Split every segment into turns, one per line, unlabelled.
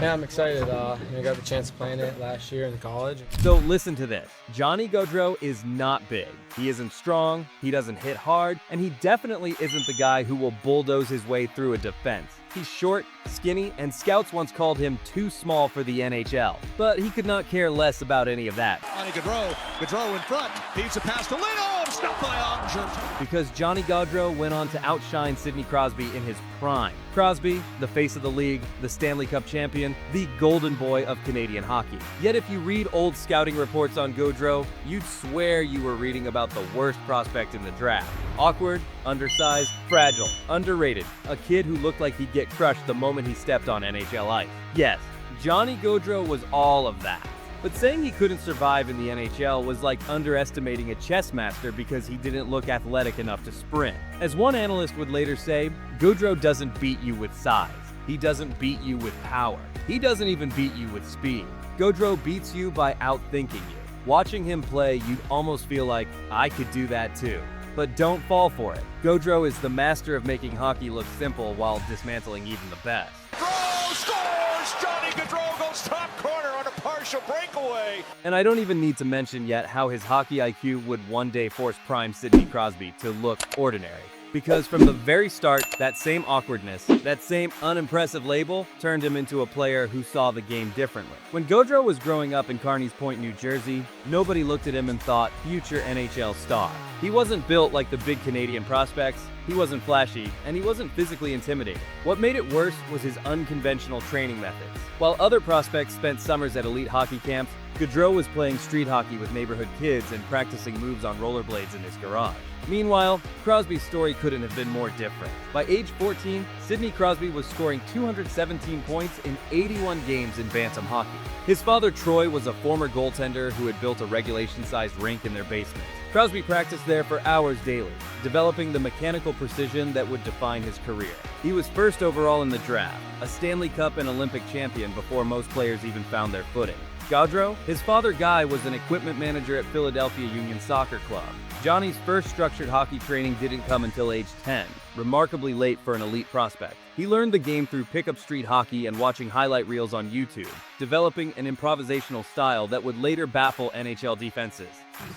Yeah, I'm excited. I got the chance of playing it last year in college.
So listen to this. Johnny Gaudreau is not big. He isn't strong, he doesn't hit hard, and he definitely isn't the guy who will bulldoze his way through a defense. He's short, skinny, and scouts once called him too small for the NHL. But he could not care less about any of that.
Johnny Gaudreau in front, feeds a pass to Lindholm, stopped by Ottinger.
Because Johnny Gaudreau went on to outshine Sidney Crosby in his prime. Crosby, the face of the league, the Stanley Cup champion, the golden boy of Canadian hockey. Yet if you read old scouting reports on Gaudreau, you'd swear you were reading about the worst prospect in the draft. Awkward, undersized, fragile, underrated, a kid who looked like he'd get crushed the moment he stepped on NHL ice. Yes, Johnny Gaudreau was all of that. But saying he couldn't survive in the NHL was like underestimating a chess master because he didn't look athletic enough to sprint. As one analyst would later say, Gaudreau doesn't beat you with size. He doesn't beat you with power. He doesn't even beat you with speed. Gaudreau beats you by outthinking you. Watching him play, you'd almost feel like, I could do that too. But don't fall for it. Gaudreau is the master of making hockey look simple while dismantling even the best.
Gaudreau scores! Johnny Gaudreau goes top corner on a partial breakaway.
And I don't even need to mention yet how his hockey IQ would one day force prime Sidney Crosby to look ordinary. Because from the very start, that same awkwardness, that same unimpressive label, turned him into a player who saw the game differently. When Gaudreau was growing up in Carneys Point, New Jersey, nobody looked at him and thought, future NHL star. He wasn't built like the big Canadian prospects, he wasn't flashy, and he wasn't physically intimidating. What made it worse was his unconventional training methods. While other prospects spent summers at elite hockey camps, Gaudreau was playing street hockey with neighborhood kids and practicing moves on rollerblades in his garage. Meanwhile, Crosby's story couldn't have been more different. By age 14, Sidney Crosby was scoring 217 points in 81 games in bantam hockey. His father, Troy, was a former goaltender who had built a regulation-sized rink in their basement. Crosby practiced there for hours daily, developing the mechanical precision that would define his career. He was first overall in the draft, a Stanley Cup and Olympic champion before most players even found their footing. Gaudreau, his father Guy, was an equipment manager at Philadelphia Union Soccer Club. Johnny's first structured hockey training didn't come until age 10, remarkably late for an elite prospect. He learned the game through pickup street hockey and watching highlight reels on YouTube, developing an improvisational style that would later baffle NHL defenses.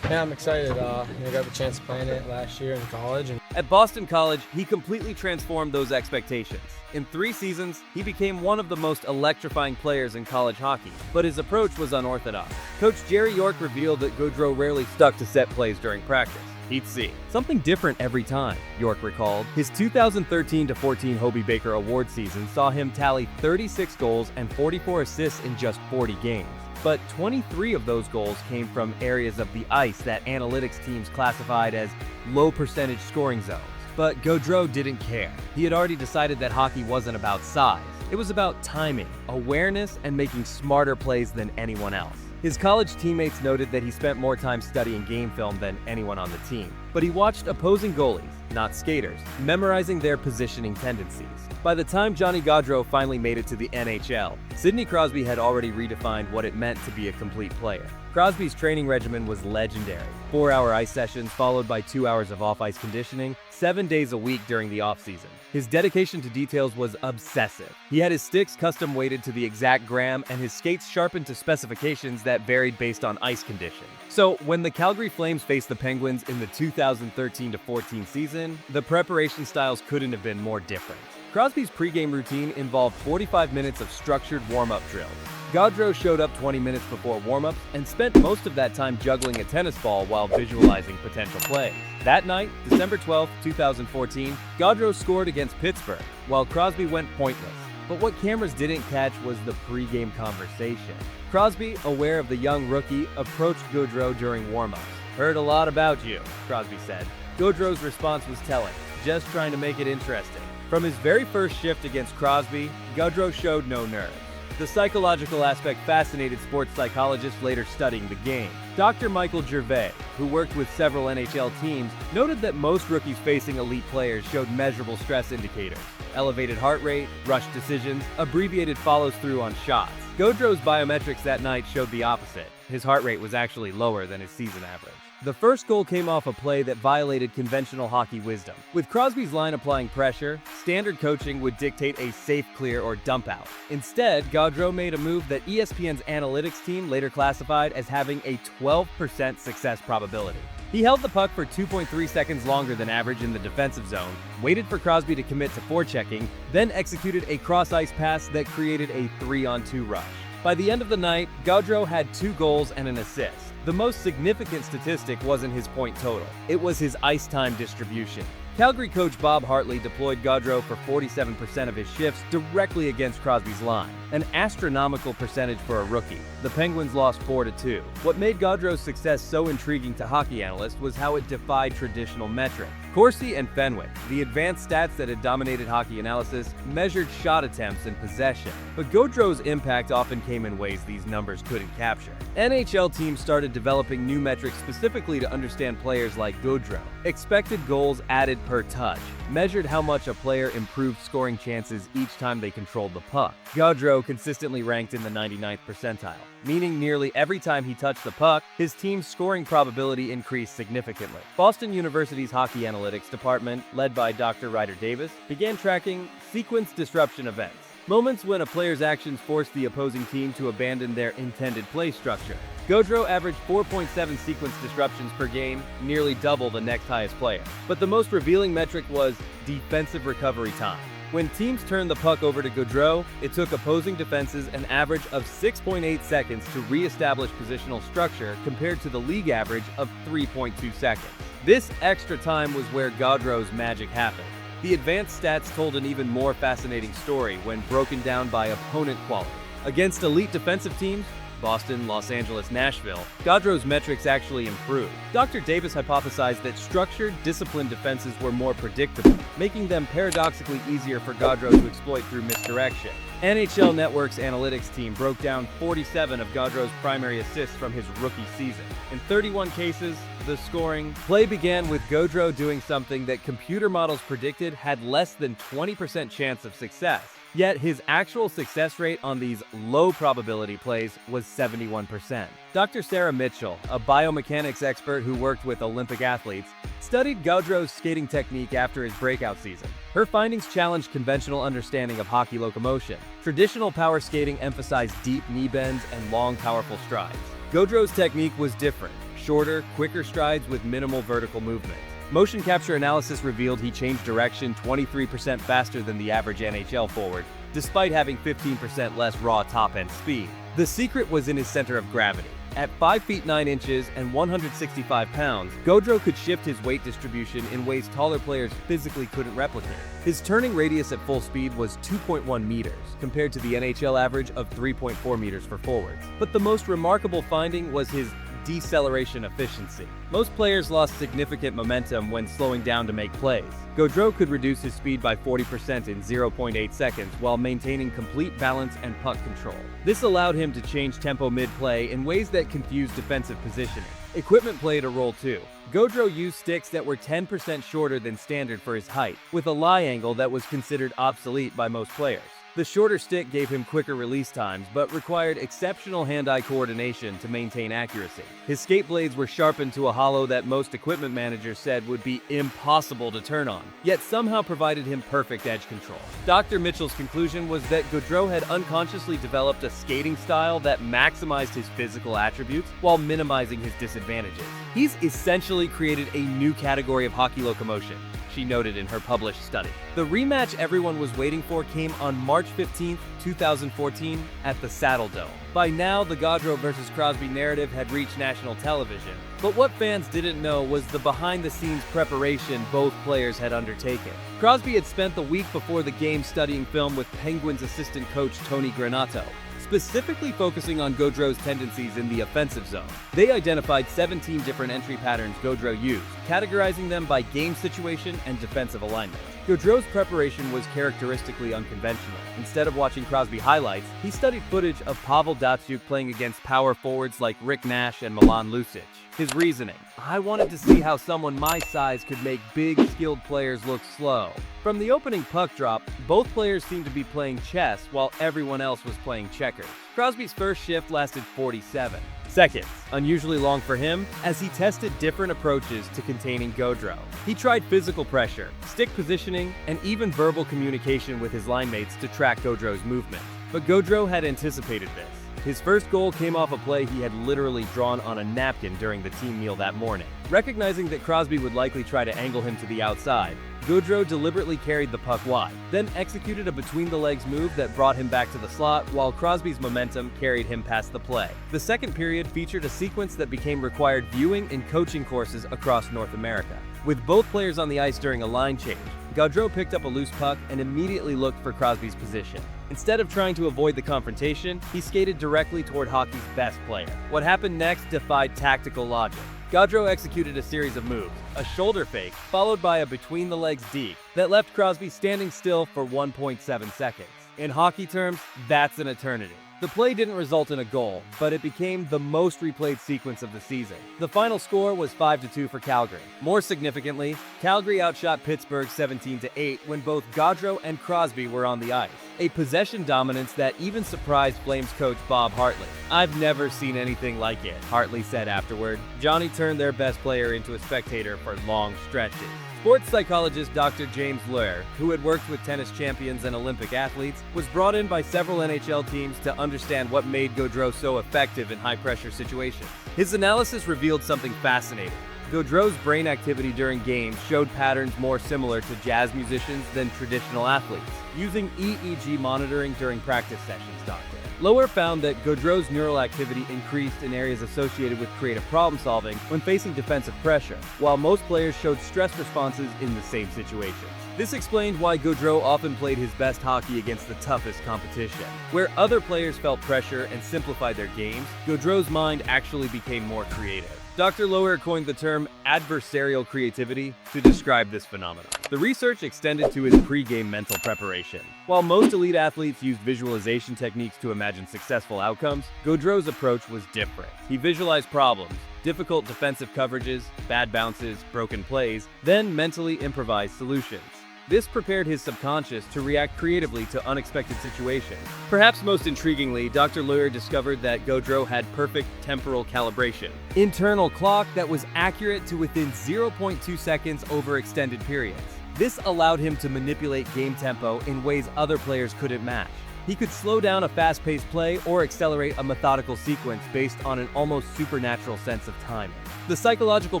Yeah, I'm excited. I got the chance of playing it last year in college.
At Boston College, he completely transformed those expectations. In 3 seasons, he became one of the most electrifying players in college hockey, but his approach was unorthodox. Coach Jerry York revealed that Gaudreau rarely stuck to set plays during practice. He'd see something different every time, York recalled. His 2013-14 Hobey Baker Award season saw him tally 36 goals and 44 assists in just 40 games. But 23 of those goals came from areas of the ice that analytics teams classified as low percentage scoring zones. But Gaudreau didn't care. He had already decided that hockey wasn't about size. It was about timing, awareness, and making smarter plays than anyone else. His college teammates noted that he spent more time studying game film than anyone on the team. But he watched opposing goalies, not skaters, memorizing their positioning tendencies. By the time Johnny Gaudreau finally made it to the NHL, Sidney Crosby had already redefined what it meant to be a complete player. Crosby's training regimen was legendary. 4-hour ice sessions followed by 2 hours of off-ice conditioning, 7 days a week during the off-season. His dedication to details was obsessive. He had his sticks custom weighted to the exact gram and his skates sharpened to specifications that varied based on ice condition. So when the Calgary Flames faced the Penguins in the 2013-14 season, the preparation styles couldn't have been more different. Crosby's pregame routine involved 45 minutes of structured warm-up drills. Gaudreau showed up 20 minutes before warm-ups and spent most of that time juggling a tennis ball while visualizing potential plays. That night, December 12, 2014, Gaudreau scored against Pittsburgh, while Crosby went pointless. But what cameras didn't catch was the pregame conversation. Crosby, aware of the young rookie, approached Gaudreau during warm-ups. "Heard a lot about you," Crosby said. Gaudreau's response was telling, "Just trying to make it interesting." From his very first shift against Crosby, Gaudreau showed no nerves. The psychological aspect fascinated sports psychologists later studying the game. Dr. Michael Gervais, who worked with several NHL teams, noted that most rookies facing elite players showed measurable stress indicators: elevated heart rate, rushed decisions, abbreviated follows-through on shots. Gaudreau's biometrics that night showed the opposite. His heart rate was actually lower than his season average. The first goal came off a play that violated conventional hockey wisdom. With Crosby's line applying pressure, standard coaching would dictate a safe clear or dump out. Instead, Gaudreau made a move that ESPN's analytics team later classified as having a 12% success probability. He held the puck for 2.3 seconds longer than average in the defensive zone, waited for Crosby to commit to forechecking, then executed a cross-ice pass that created a 3-on-2 rush. By the end of the night, Gaudreau had 2 goals and an assist. The most significant statistic wasn't his point total, it was his ice time distribution. Calgary coach Bob Hartley deployed Gaudreau for 47% of his shifts directly against Crosby's line, an astronomical percentage for a rookie. The Penguins lost 4-2. What made Gaudreau's success so intriguing to hockey analysts was how it defied traditional metrics. Corsi and Fenwick, the advanced stats that had dominated hockey analysis, measured shot attempts and possession. But Gaudreau's impact often came in ways these numbers couldn't capture. NHL teams started developing new metrics specifically to understand players like Gaudreau. Expected goals added per touch measured how much a player improved scoring chances each time they controlled the puck. Gaudreau consistently ranked in the 99th percentile, meaning nearly every time he touched the puck, his team's scoring probability increased significantly. Boston University's hockey analytics department, led by Dr. Ryder Davis, began tracking sequence disruption events, moments when a player's actions forced the opposing team to abandon their intended play structure. Gaudreau averaged 4.7 sequence disruptions per game, nearly double the next highest player. But the most revealing metric was defensive recovery time. When teams turned the puck over to Gaudreau, it took opposing defenses an average of 6.8 seconds to re-establish positional structure compared to the league average of 3.2 seconds. This extra time was where Gaudreau's magic happened. The advanced stats told an even more fascinating story when broken down by opponent quality. Against elite defensive teams, Boston, Los Angeles, Nashville, Gaudreau's metrics actually improved. Dr. Davis hypothesized that structured, disciplined defenses were more predictable, making them paradoxically easier for Gaudreau to exploit through misdirection. NHL Network's analytics team broke down 47 of Gaudreau's primary assists from his rookie season. In 31 cases, the scoring play began with Gaudreau doing something that computer models predicted had less than 20% chance of success. Yet his actual success rate on these low-probability plays was 71%. Dr. Sarah Mitchell, a biomechanics expert who worked with Olympic athletes, studied Gaudreau's skating technique after his breakout season. Her findings challenged conventional understanding of hockey locomotion. Traditional power skating emphasized deep knee bends and long, powerful strides. Gaudreau's technique was different, shorter, quicker strides with minimal vertical movement. Motion capture analysis revealed he changed direction 23% faster than the average NHL forward, despite having 15% less raw top-end speed. The secret was in his center of gravity. At 5 feet 9 inches and 165 pounds, Gaudreau could shift his weight distribution in ways taller players physically couldn't replicate. His turning radius at full speed was 2.1 meters, compared to the NHL average of 3.4 meters for forwards. But the most remarkable finding was his deceleration efficiency. Most players lost significant momentum when slowing down to make plays. Gaudreau could reduce his speed by 40% in 0.8 seconds while maintaining complete balance and puck control. This allowed him to change tempo mid-play in ways that confused defensive positioning. Equipment played a role too. Gaudreau used sticks that were 10% shorter than standard for his height, with a lie angle that was considered obsolete by most players. The shorter stick gave him quicker release times, but required exceptional hand-eye coordination to maintain accuracy. His skate blades were sharpened to a hollow that most equipment managers said would be impossible to turn on, yet somehow provided him perfect edge control. Dr. Mitchell's conclusion was that Gaudreau had unconsciously developed a skating style that maximized his physical attributes while minimizing his disadvantages. He's essentially created a new category of hockey locomotion, she noted in her published study. The rematch everyone was waiting for came on March 15, 2014 at the Saddle Dome. By now, the Gaudreau versus Crosby narrative had reached national television, but what fans didn't know was the behind-the-scenes preparation both players had undertaken. Crosby had spent the week before the game studying film with Penguins assistant coach Tony Granato, specifically focusing on Gaudreau's tendencies in the offensive zone. They identified 17 different entry patterns Gaudreau used, categorizing them by game situation and defensive alignment. Gaudreau's preparation was characteristically unconventional. Instead of watching Crosby highlights, he studied footage of Pavel Datsyuk playing against power forwards like Rick Nash and Milan Lucic. His reasoning: I wanted to see how someone my size could make big, skilled players look slow. From the opening puck drop, both players seemed to be playing chess while everyone else was playing checkers. Crosby's first shift lasted 47 seconds, unusually long for him, as he tested different approaches to containing Gaudreau. He tried physical pressure, stick positioning, and even verbal communication with his line mates to track Gaudreau's movement. But Gaudreau had anticipated this. His first goal came off a play he had literally drawn on a napkin during the team meal that morning. Recognizing that Crosby would likely try to angle him to the outside, Gaudreau deliberately carried the puck wide, then executed a between-the-legs move that brought him back to the slot while Crosby's momentum carried him past the play. The second period featured a sequence that became required viewing in coaching courses across North America. With both players on the ice during a line change, Gaudreau picked up a loose puck and immediately looked for Crosby's position. Instead of trying to avoid the confrontation, he skated directly toward hockey's best player. What happened next defied tactical logic. Gaudreau executed a series of moves, a shoulder fake, followed by a between-the-legs deke that left Crosby standing still for 1.7 seconds. In hockey terms, that's an eternity. The play didn't result in a goal, but it became the most replayed sequence of the season. The final score was 5-2 for Calgary. More significantly, Calgary outshot Pittsburgh 17-8 when both Gaudreau and Crosby were on the ice, a possession dominance that even surprised Flames coach Bob Hartley. "I've never seen anything like it," Hartley said afterward. Johnny turned their best player into a spectator for long stretches. Sports psychologist Dr. James Loehr, who had worked with tennis champions and Olympic athletes, was brought in by several NHL teams to understand what made Gaudreau so effective in high-pressure situations. His analysis revealed something fascinating. Gaudreau's brain activity during games showed patterns more similar to jazz musicians than traditional athletes, using EEG monitoring during practice sessions, Dr. Loehr found that Gaudreau's neural activity increased in areas associated with creative problem-solving when facing defensive pressure, while most players showed stress responses in the same situations. This explained why Gaudreau often played his best hockey against the toughest competition. Where other players felt pressure and simplified their games, Gaudreau's mind actually became more creative. Dr. Loehr coined the term adversarial creativity to describe this phenomenon. The research extended to his pre-game mental preparation. While most elite athletes used visualization techniques to imagine successful outcomes, Gaudreau's approach was different. He visualized problems, difficult defensive coverages, bad bounces, broken plays, then mentally improvised solutions. This prepared his subconscious to react creatively to unexpected situations. Perhaps most intriguingly, Dr. Loehr discovered that Gaudreau had perfect temporal calibration, internal clock that was accurate to within 0.2 seconds over extended periods. This allowed him to manipulate game tempo in ways other players couldn't match. He could slow down a fast-paced play or accelerate a methodical sequence based on an almost supernatural sense of timing. The psychological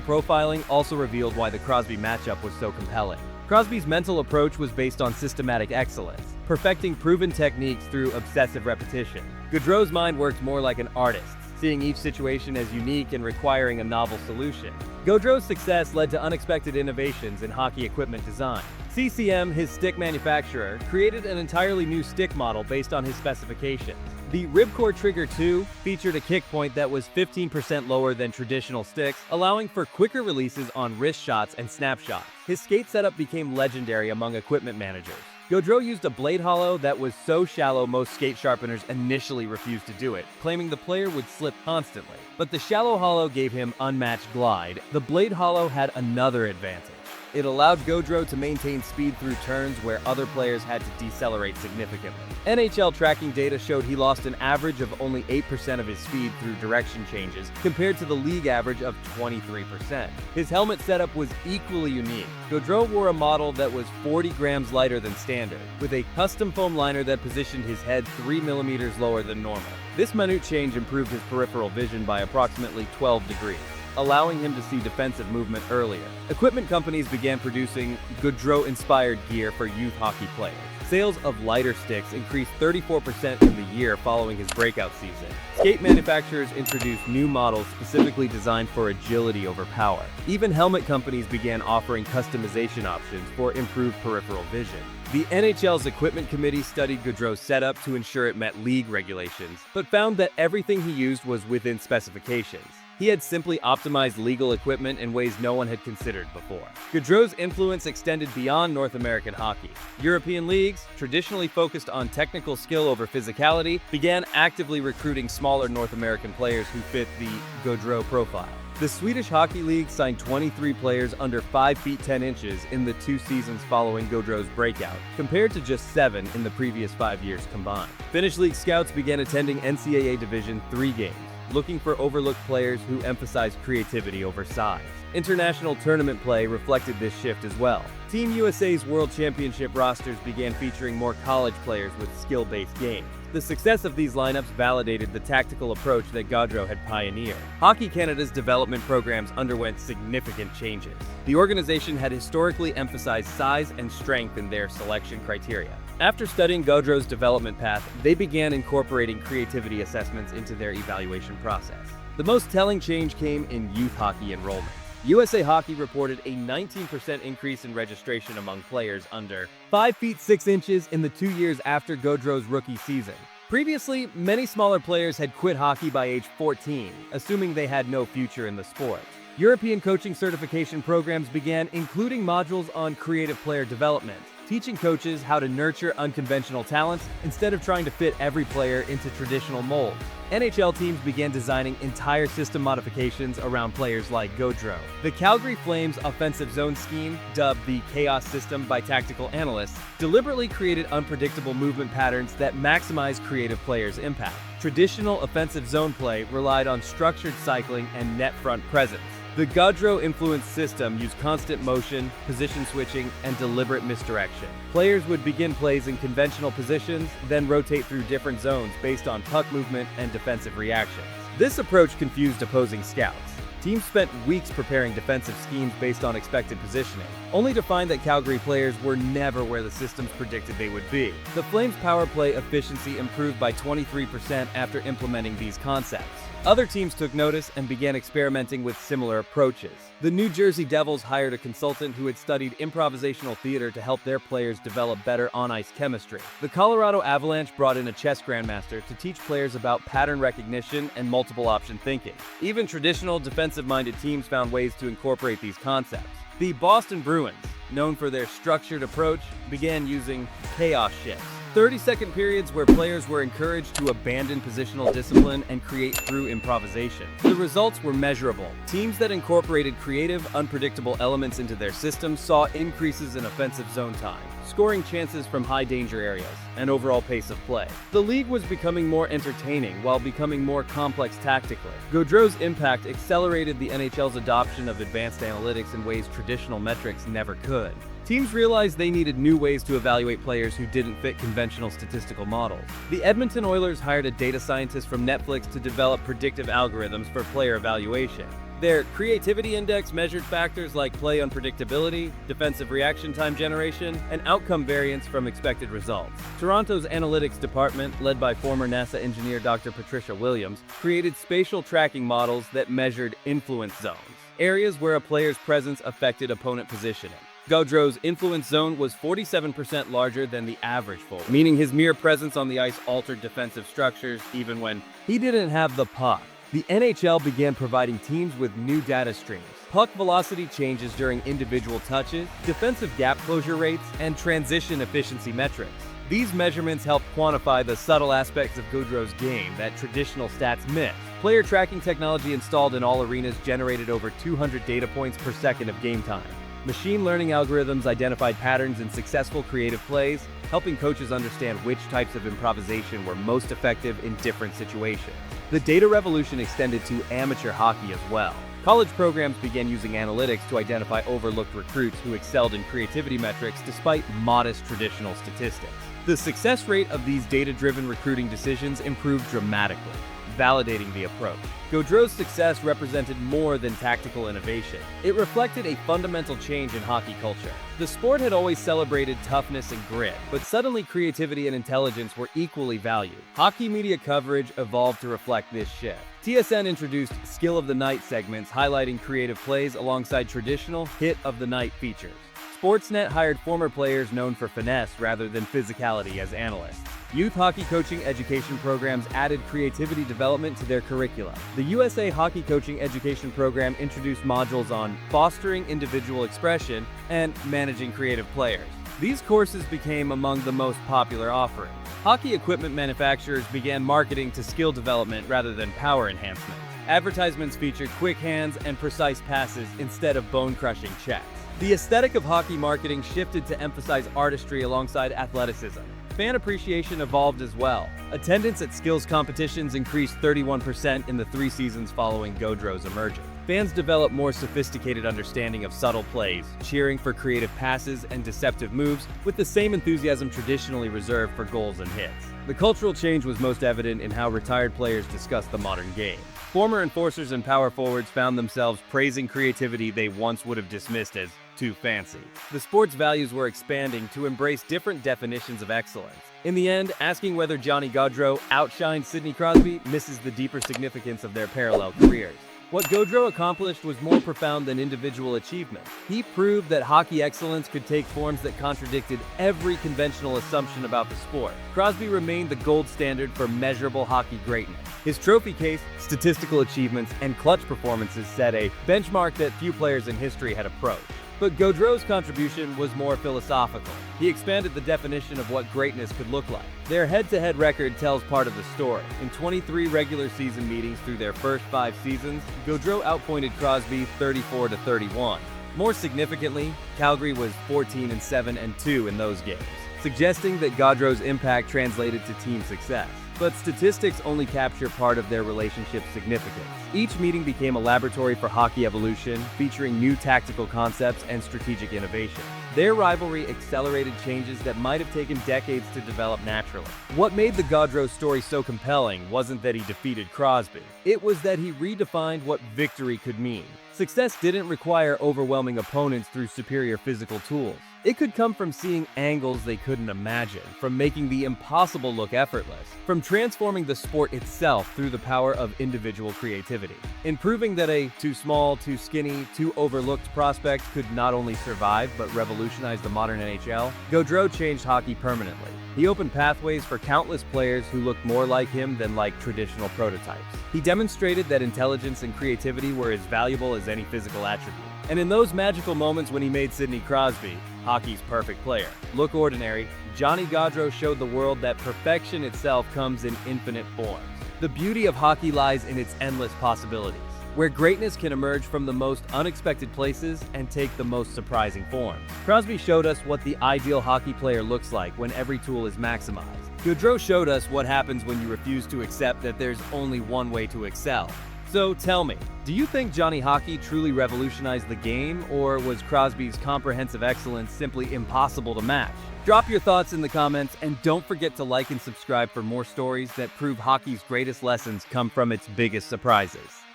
profiling also revealed why the Crosby matchup was so compelling. Crosby's mental approach was based on systematic excellence, perfecting proven techniques through obsessive repetition. Gaudreau's mind worked more like an artist, seeing each situation as unique and requiring a novel solution. Gaudreau's success led to unexpected innovations in hockey equipment design. CCM, his stick manufacturer, created an entirely new stick model based on his specifications. The Ribcore Trigger 2 featured a kick point that was 15% lower than traditional sticks, allowing for quicker releases on wrist shots and snapshots. His skate setup became legendary among equipment managers. Gaudreau used a blade hollow that was so shallow most skate sharpeners initially refused to do it, claiming the player would slip constantly. But the shallow hollow gave him unmatched glide. The blade hollow had another advantage. It allowed Gaudreau to maintain speed through turns where other players had to decelerate significantly. NHL tracking data showed he lost an average of only 8% of his speed through direction changes, compared to the league average of 23%. His helmet setup was equally unique. Gaudreau wore a model that was 40 grams lighter than standard, with a custom foam liner that positioned his head 3 millimeters lower than normal. This minute change improved his peripheral vision by approximately 12 degrees, allowing him to see defensive movement earlier. Equipment companies began producing Gaudreau-inspired gear for youth hockey players. Sales of lighter sticks increased 34% in the year following his breakout season. Skate manufacturers introduced new models specifically designed for agility over power. Even helmet companies began offering customization options for improved peripheral vision. The NHL's equipment committee studied Gaudreau's setup to ensure it met league regulations, but found that everything he used was within specifications. He had simply optimized legal equipment in ways no one had considered before. Gaudreau's influence extended beyond North American hockey. European leagues, traditionally focused on technical skill over physicality, began actively recruiting smaller North American players who fit the Gaudreau profile. The Swedish Hockey League signed 23 players under 5 feet 10 inches in the 2 seasons following Gaudreau's breakout, compared to just 7 in the previous 5 years combined. Finnish League scouts began attending NCAA Division III games. looking for overlooked players who emphasized creativity over size. International tournament play reflected this shift as well. Team USA's World Championship rosters began featuring more college players with skill-based games. The success of these lineups validated the tactical approach that Gaudreau had pioneered. Hockey Canada's development programs underwent significant changes. The organization had historically emphasized size and strength in their selection criteria. After studying Gaudreau's development path, they began incorporating creativity assessments into their evaluation process. The most telling change came in youth hockey enrollment. USA Hockey reported a 19% increase in registration among players under 5 feet 6 inches in the 2 years after Gaudreau's rookie season. Previously, many smaller players had quit hockey by age 14, assuming they had no future in the sport. European coaching certification programs began including modules on creative player development, teaching coaches how to nurture unconventional talents instead of trying to fit every player into traditional molds. NHL teams began designing entire system modifications around players like Gaudreau. The Calgary Flames' offensive zone scheme, dubbed the Chaos System by tactical analysts, deliberately created unpredictable movement patterns that maximize creative players' impact. Traditional offensive zone play relied on structured cycling and net front presence. The Gaudreau-influenced system used constant motion, position switching, and deliberate misdirection. Players would begin plays in conventional positions, then rotate through different zones based on puck movement and defensive reactions. This approach confused opposing scouts. Teams spent weeks preparing defensive schemes based on expected positioning, only to find that Calgary players were never where the systems predicted they would be. The Flames' power play efficiency improved by 23% after implementing these concepts. Other teams took notice and began experimenting with similar approaches. The New Jersey Devils hired a consultant who had studied improvisational theater to help their players develop better on-ice chemistry. The Colorado Avalanche brought in a chess grandmaster to teach players about pattern recognition and multiple option thinking. Even traditional defensive-minded teams found ways to incorporate these concepts. The Boston Bruins, known for their structured approach, began using chaos shifts, 30-second periods where players were encouraged to abandon positional discipline and create through improvisation. The results were measurable. Teams that incorporated creative, unpredictable elements into their systems saw increases in offensive zone time, scoring chances from high-danger areas, and overall pace of play. The league was becoming more entertaining while becoming more complex tactically. Gaudreau's impact accelerated the NHL's adoption of advanced analytics in ways traditional metrics never could. Teams realized they needed new ways to evaluate players who didn't fit conventional statistical models. The Edmonton Oilers hired a data scientist from Netflix to develop predictive algorithms for player evaluation. Their creativity index measured factors like play unpredictability, defensive reaction time generation, and outcome variance from expected results. Toronto's analytics department, led by former NASA engineer Dr. Patricia Williams, created spatial tracking models that measured influence zones, areas where a player's presence affected opponent positioning. Gaudreau's influence zone was 47% larger than the average forward, meaning his mere presence on the ice altered defensive structures even when he didn't have the puck. The NHL began providing teams with new data streams, puck velocity changes during individual touches, defensive gap closure rates, and transition efficiency metrics. These measurements helped quantify the subtle aspects of Gaudreau's game that traditional stats miss. Player tracking technology installed in all arenas generated over 200 data points per second of game time. Machine learning algorithms identified patterns in successful creative plays, helping coaches understand which types of improvisation were most effective in different situations. The data revolution extended to amateur hockey as well. College programs began using analytics to identify overlooked recruits who excelled in creativity metrics despite modest traditional statistics. The success rate of these data-driven recruiting decisions improved dramatically, validating the approach. Gaudreau's success represented more than tactical innovation. It reflected a fundamental change in hockey culture. The sport had always celebrated toughness and grit, but suddenly creativity and intelligence were equally valued. Hockey media coverage evolved to reflect this shift. TSN introduced Skill of the Night segments highlighting creative plays alongside traditional Hit of the Night features. Sportsnet hired former players known for finesse rather than physicality as analysts. Youth hockey coaching education programs added creativity development to their curricula. The USA Hockey Coaching Education Program introduced modules on fostering individual expression and managing creative players. These courses became among the most popular offerings. Hockey equipment manufacturers began marketing to skill development rather than power enhancement. Advertisements featured quick hands and precise passes instead of bone-crushing checks. The aesthetic of hockey marketing shifted to emphasize artistry alongside athleticism. Fan appreciation evolved as well. Attendance at skills competitions increased 31% in the 3 seasons following Gaudreau's emergence. Fans developed more sophisticated understanding of subtle plays, cheering for creative passes and deceptive moves with the same enthusiasm traditionally reserved for goals and hits. The cultural change was most evident in how retired players discussed the modern game. Former enforcers and power forwards found themselves praising creativity they once would have dismissed as too fancy. The sport's values were expanding to embrace different definitions of excellence. In the end, asking whether Johnny Gaudreau outshined Sidney Crosby misses the deeper significance of their parallel careers. What Gaudreau accomplished was more profound than individual achievement. He proved that hockey excellence could take forms that contradicted every conventional assumption about the sport. Crosby remained the gold standard for measurable hockey greatness. His trophy case, statistical achievements, and clutch performances set a benchmark that few players in history had approached. But Gaudreau's contribution was more philosophical. He expanded the definition of what greatness could look like. Their head-to-head record tells part of the story. In 23 regular season meetings through their first 5 seasons, Gaudreau outpointed Crosby 34-31. More significantly, Calgary was 14-7-2 in those games, suggesting that Gaudreau's impact translated to team success. But statistics only capture part of their relationship's significance. Each meeting became a laboratory for hockey evolution, featuring new tactical concepts and strategic innovation. Their rivalry accelerated changes that might have taken decades to develop naturally. What made the Gaudreau story so compelling wasn't that he defeated Crosby. It was that he redefined what victory could mean. Success didn't require overwhelming opponents through superior physical tools. It could come from seeing angles they couldn't imagine, from making the impossible look effortless, from transforming the sport itself through the power of individual creativity. In proving that a too small, too skinny, too overlooked prospect could not only survive but revolutionize the modern NHL, Gaudreau changed hockey permanently. He opened pathways for countless players who looked more like him than like traditional prototypes. He demonstrated that intelligence and creativity were as valuable as any physical attribute. And in those magical moments when he made Sidney Crosby, hockey's perfect player, look ordinary, Johnny Gaudreau showed the world that perfection itself comes in infinite forms. The beauty of hockey lies in its endless possibilities, where greatness can emerge from the most unexpected places and take the most surprising forms. Crosby showed us what the ideal hockey player looks like when every tool is maximized. Gaudreau showed us what happens when you refuse to accept that there's only one way to excel. So tell me, do you think Johnny Hockey truly revolutionized the game, or was Crosby's comprehensive excellence simply impossible to match? Drop your thoughts in the comments, and don't forget to like and subscribe for more stories that prove hockey's greatest lessons come from its biggest surprises.